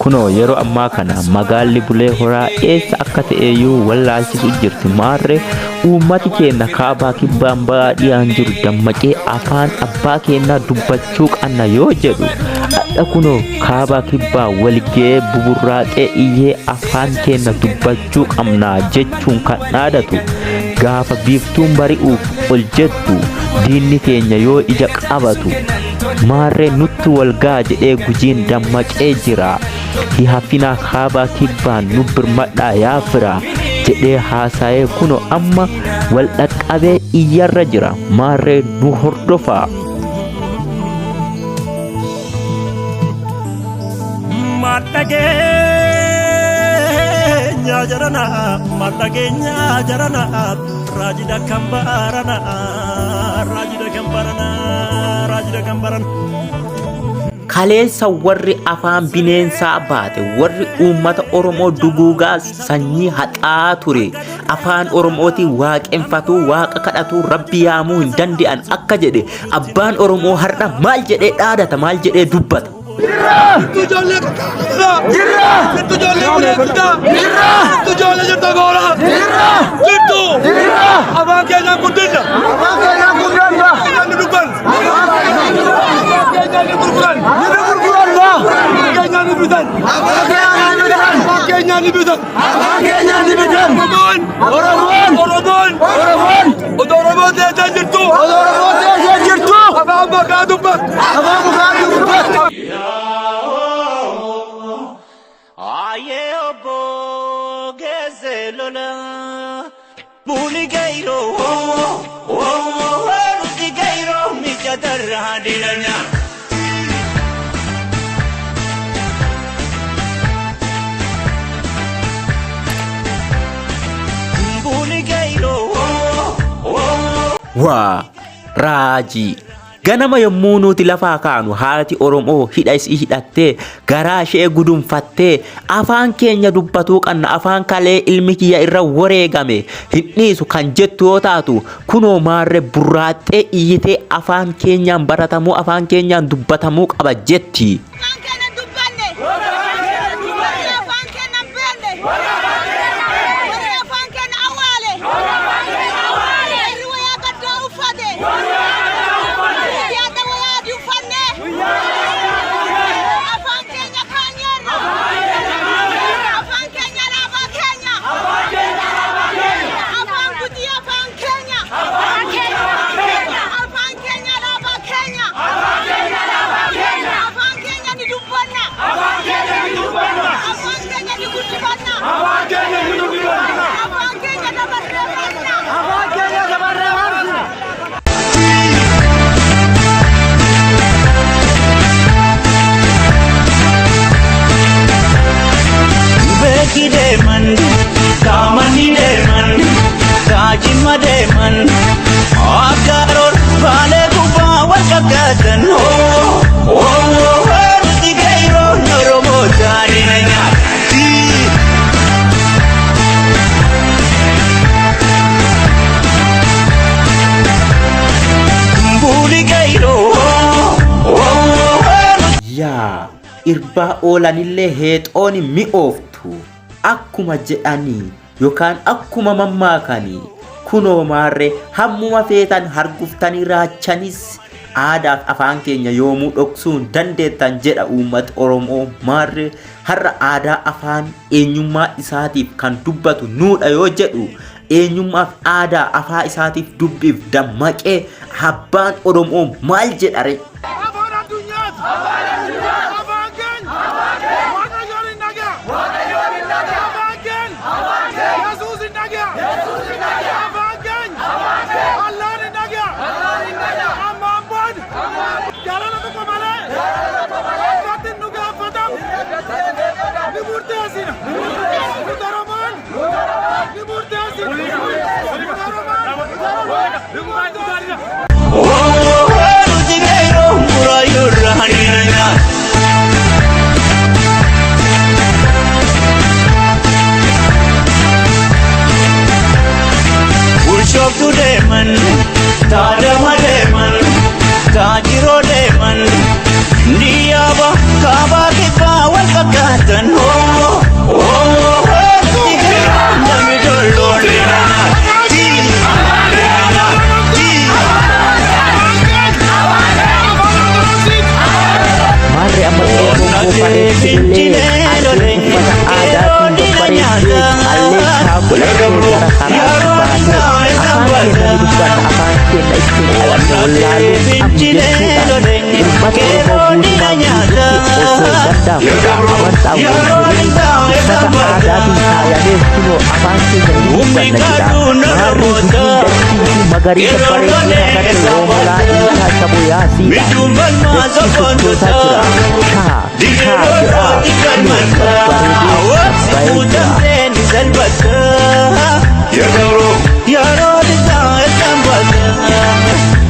kuno yeroo ammaa kana magaalli Bulee Horaa eessa akka ta'eyyuu wallaalchisu jirti. Maarree uummati keenya kaabaa kibbaan baadiyaan jiru dammaqee afaan abbaa keenyaa dubbachuu qabna yoo jedhu hadha kuno kaabaa kibbaa walgee buburraaqee iyyee afaan keenya dubbachuu qabna jechuun kan dhaadatu gaafa biiftuun bari'uuf ol jettu diinni keenya yoo ija qabatu maarree nutti walgaa jedhee gujiin dammaqee jira. Hihafina kaabaa kibbaan nu birmadhaa yaa fira jedhee haasa'ee kuno amma wal dhaqqabee iyyarra jira. Maarree nu hordofaa. Madhageenya jarana raajida kan barana Kaleessa warri afaan bineensaa baate warri uummata Oromoo duguugaa sanyii haxaa ture afaan Oromootiin waaqeffatu waaqa kadhatu rabbi yaamuu hin dande'an akka jedhe abbaan Oromoo har'a maal jedhee dhaadata maal jedhee dubbata. Waa raajii ganama yommuu nuti lafaa kaanu haati Oromoo hidha isii hidhattee garaa ishee gudunfattee afaan keenya dubbatuu qabna afaan kalee ilmi kiyya irra wareegame hin dhiisu kan jettu yoo taatu kunoo maarree burraaxxee iyyitee afaan keenyaan baratamuu afaan keenyaan dubbatamuu qaba jetti. Yaa irbaa oolanillee heexooni mi'ooftu akkuma jedhanii yookaan akkuma mammaakanii kunoo maarree hammuma feetan harguftanii raachanis aadaaf afaan keenya yoomuu dhoksuun dandeettan jedha uummata Oromoo maarree har'a aadaa afaan eenyummaa isaatiif kan dubbatu nuudha yoo jedhu eenyummaaf aadaa afaa isaatiif dubbiif dammaqee abbaan Oromoo maal jedhare. Deman, Tajiro Deman, Diaba kaba kiba wal fakatan ho Dami dolo lirana Di Lirana Di Mare amat erong ko paresile Aling pada adat untuk paresile Aling sabul Gara kara bahasa Akan kena hidupan Akan kena istimewa Lalu ambil Ilmat ilmu busma Oso ganda Awan tahu Kata adat saya deh Kino akan kena hidupan Mari hidup Magari separesile Kata lomola Ika sabuyasi Biduman mazapon Sajra Dikan mata Awas Udam seni salbata Ya gamro Ya rodita Tambata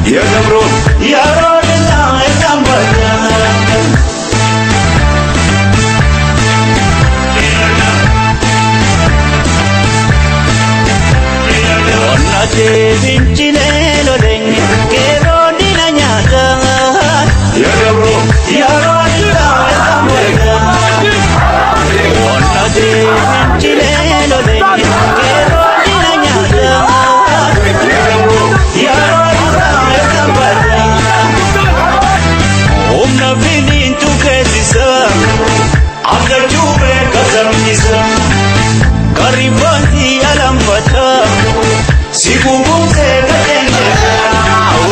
Ya gamro Ya rodita Tambata Onate vincile lo deng Kero dina nyata Ya gamro Ya rodita Tambata Onate vincile lo deng Kero dina nyata Ya gamro Ya rodita Tambata Om na binin tu kesisa Agar jube kasam nisa Karibanti alam fata Si bubung se katenge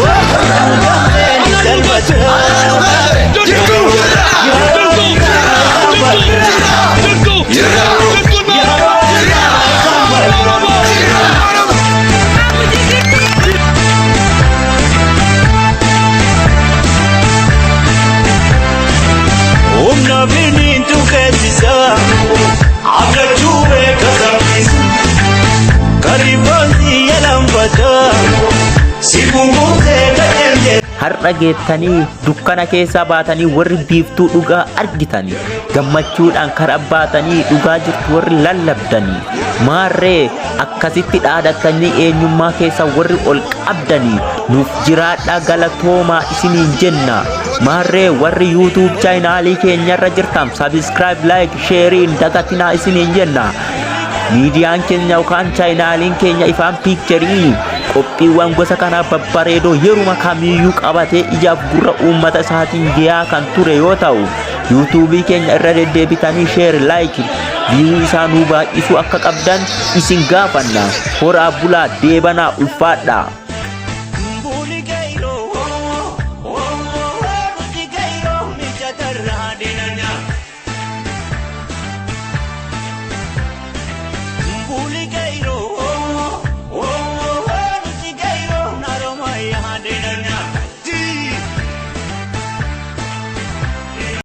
Udam se nisal bata Om na binin tu kesisa Agar jube kasam nisa Karibanti alam fata Si bubung se katenge har'a geettanii dukkana keessaa baatanii warri biiftuu dhugaa argitanii gammachuudhaan karaa baatanii dhugaa jirtu warri lallabdanii maarree akkasitti dhaadattanii eenyummaa keessa warri ol qabdanii nuuf jiraadhaa galatoomaa isiniin jenna maarree warri YouTube chaanaalii keenyarra jirtan subscribe like sharein dagatinaa isiniin jenna miidiyaan keenya yookaan chaanaaliin keenya ifaan piikcharii qophiiwwan gosa kanaa babbareedoo yeruma kamiyyuu qabatee ijaaf gurra uummata isaatiin giyaa kan ture yoo ta'u yuutuubii keenya irra deddeebitanii sheer laayik viiyuu isaa nuu baay'isuu akka qabdan isin gaafanna horaa bulaa deebanaa ulfaadhaa. Bully